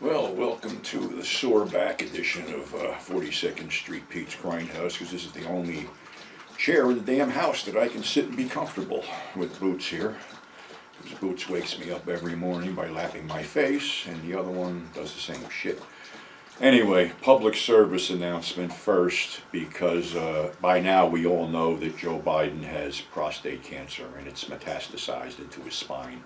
Well, welcome to the sore back edition of 42nd Street Pete's Grindhouse, because this is the only chair in the damn house that I can sit and be comfortable with Boots here. Because Boots wakes me up every morning by lapping my face, and the other one does the same shit. Anyway, public service announcement first, because by now we all know that Joe Biden has prostate cancer and it's metastasized into his spine.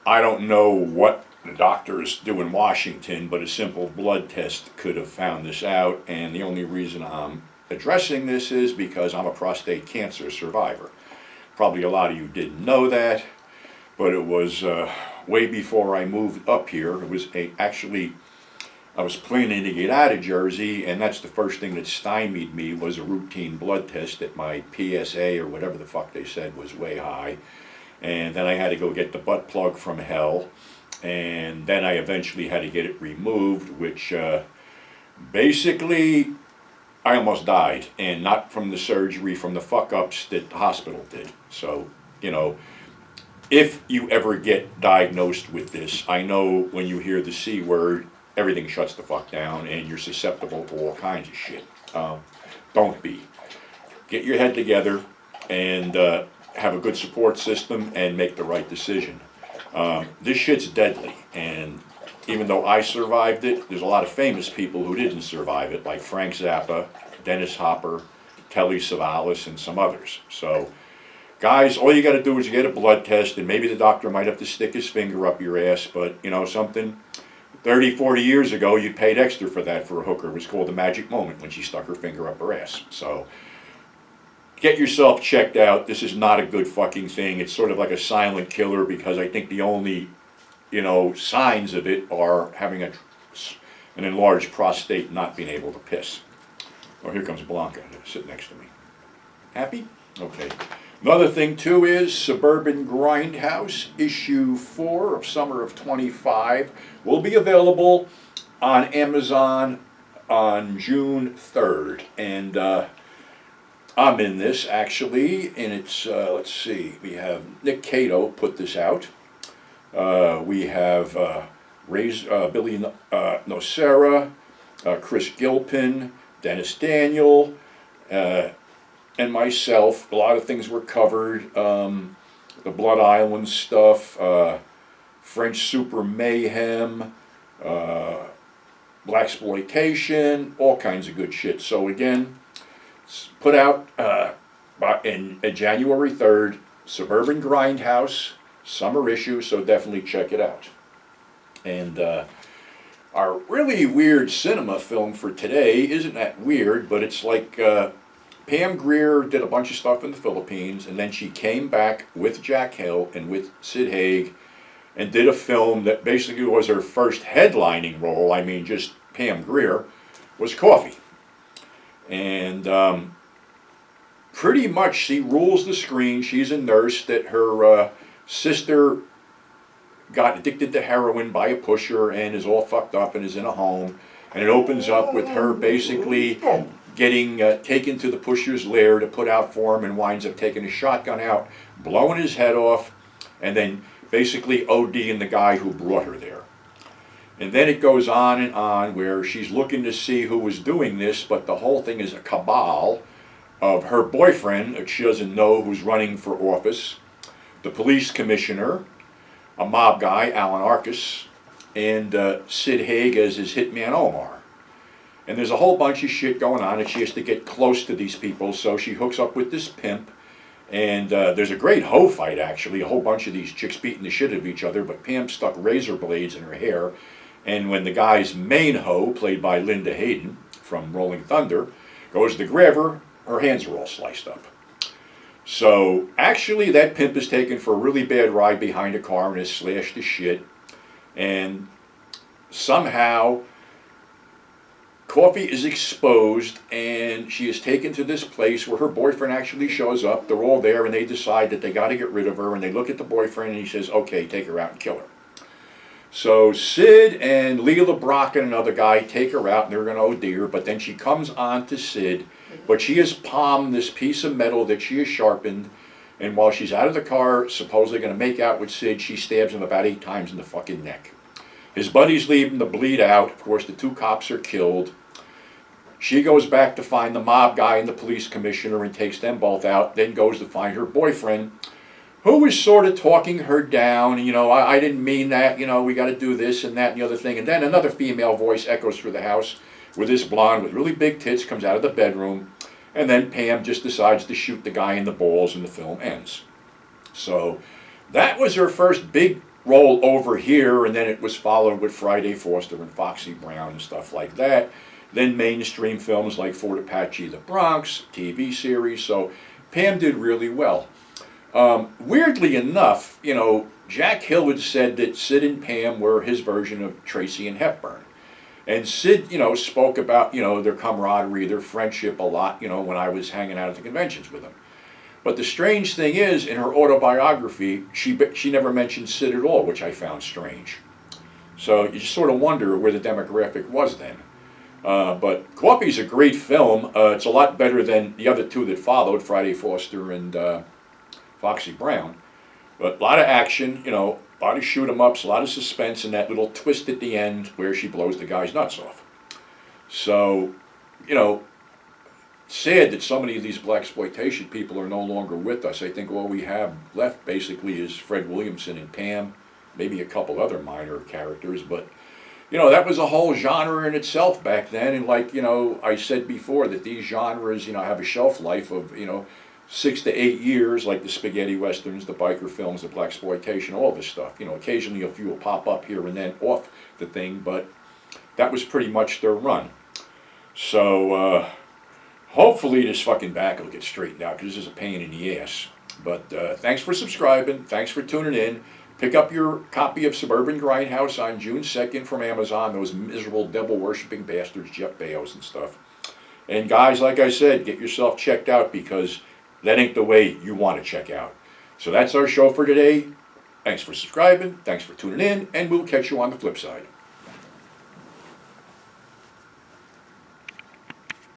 I don't know what the doctors do in Washington, but a simple blood test could have found this out, and the only reason I'm addressing this is because I'm a prostate cancer survivor. Probably a lot of you didn't know that, but it was way before I moved up here. It was I was planning to get out of Jersey, and that's the first thing that stymied me was a routine blood test that my PSA or whatever the fuck they said was way high. And then I had to go get the butt plug from hell, and then I eventually had to get it removed, which basically I almost died, and not from the surgery, from the fuck-ups that the hospital did. So, you know, if you ever get diagnosed with this, I know when you hear the C word, everything shuts the fuck down, and you're susceptible to all kinds of shit. Don't be. Get your head together and have a good support system and make the right decision. This shit's deadly, and even though I survived it, there's a lot of famous people who didn't survive it, like Frank Zappa, Dennis Hopper, Telly Savalas, and some others. So, guys, all you got to do is get a blood test, and maybe the doctor might have to stick his finger up your ass, but you know something? 30, 40 years ago, you paid extra for that for a hooker. It was called the magic moment when she stuck her finger up her ass. So, get yourself checked out. This is not a good fucking thing. It's sort of like a silent killer, because I think the only, signs of it are having an enlarged prostate and not being able to piss. Oh, here comes Blanca to sit next to me. Happy? Okay. Another thing, too, is Suburban Grindhouse, issue 4 of summer of 25, will be available on Amazon on June 3rd. And I'm in this, actually, and it's, let's see, we have Nick Cato put this out. We have Billy Nocera, Chris Gilpin, Dennis Daniel, and myself. A lot of things were covered. The Blood Island stuff, French Super Mayhem, Blaxploitation, all kinds of good shit. So again, it's put out in January 3rd, Suburban Grindhouse, summer issue, so definitely check it out. And our really weird cinema film for today isn't that weird, but it's like Pam Grier did a bunch of stuff in the Philippines, and then she came back with Jack Hill and with Sid Haig and did a film that basically was her first headlining role. I mean, just Pam Grier, was Coffey. And pretty much she rules the screen. She's a nurse that her sister got addicted to heroin by a pusher and is all fucked up and is in a home. And it opens up with her basically getting taken to the pusher's lair to put out for him, and winds up taking a shotgun out, blowing his head off, and then basically ODing the guy who brought her there. And then it goes on and on where she's looking to see who was doing this, but the whole thing is a cabal of her boyfriend, that she doesn't know, who's running for office, the police commissioner, a mob guy, Alan Arcus, and Sid Haig as his hitman Omar. And there's a whole bunch of shit going on, and she has to get close to these people, so she hooks up with this pimp. And there's a great hoe fight, actually, a whole bunch of these chicks beating the shit out of each other, but Pam stuck razor blades in her hair. And when the guy's main hoe, played by Linda Hayden from Rolling Thunder, goes to grab her, her hands are all sliced up. So actually that pimp is taken for a really bad ride behind a car and is slashed to shit. And somehow Coffey is exposed, and she is taken to this place where her boyfriend actually shows up. They're all there, and they decide that they got to get rid of her, and they look at the boyfriend, and he says, okay, take her out and kill her. So Sid and Leah LeBrock and another guy take her out, and they're going to OD her, but then she comes on to Sid, but she has palmed this piece of metal that she has sharpened, and while she's out of the car, supposedly going to make out with Sid, she stabs him about 8 times in the fucking neck. His buddies leave him to bleed out. Of course, the two cops are killed. She goes back to find the mob guy and the police commissioner and takes them both out, then goes to find her boyfriend, who was sort of talking her down. I didn't mean that, we got to do this and that and the other thing. And then another female voice echoes through the house with this blonde with really big tits comes out of the bedroom. And then Pam just decides to shoot the guy in the balls and the film ends. So that was her first big role over here, and then it was followed with Friday Foster and Foxy Brown and stuff like that. Then mainstream films like Fort Apache, The Bronx, TV series. So Pam did really well. Weirdly enough, Jack Hill had said that Sid and Pam were his version of Tracy and Hepburn. And Sid, spoke about, their camaraderie, their friendship a lot, when I was hanging out at the conventions with them. But the strange thing is, in her autobiography, she never mentioned Sid at all, which I found strange. So you just sort of wonder where the demographic was then. But Coffey's a great film. It's a lot better than the other two that followed, Friday Foster and Foxy Brown. But a lot of action, a lot of shoot 'em ups, a lot of suspense, and that little twist at the end where she blows the guy's nuts off. So, sad that so many of these blaxploitation people are no longer with us. I think all we have left basically is Fred Williamson and Pam, maybe a couple other minor characters, but that was a whole genre in itself back then. And like, I said before that these genres, have a shelf life of, 6 to 8 years, like the spaghetti westerns, the biker films, the blaxploitation, all this stuff. Occasionally a few will pop up here and then off the thing, but that was pretty much their run. So hopefully this fucking back will get straightened out, because this is a pain in the ass. But thanks for subscribing. Thanks for tuning in. Pick up your copy of Suburban Grindhouse on June 2nd from Amazon. Those miserable devil-worshipping bastards, Jeff Bezos and stuff. And guys, like I said, get yourself checked out, because that ain't the way you want to check out. So that's our show for today. Thanks for subscribing. Thanks for tuning in. And we'll catch you on the flip side.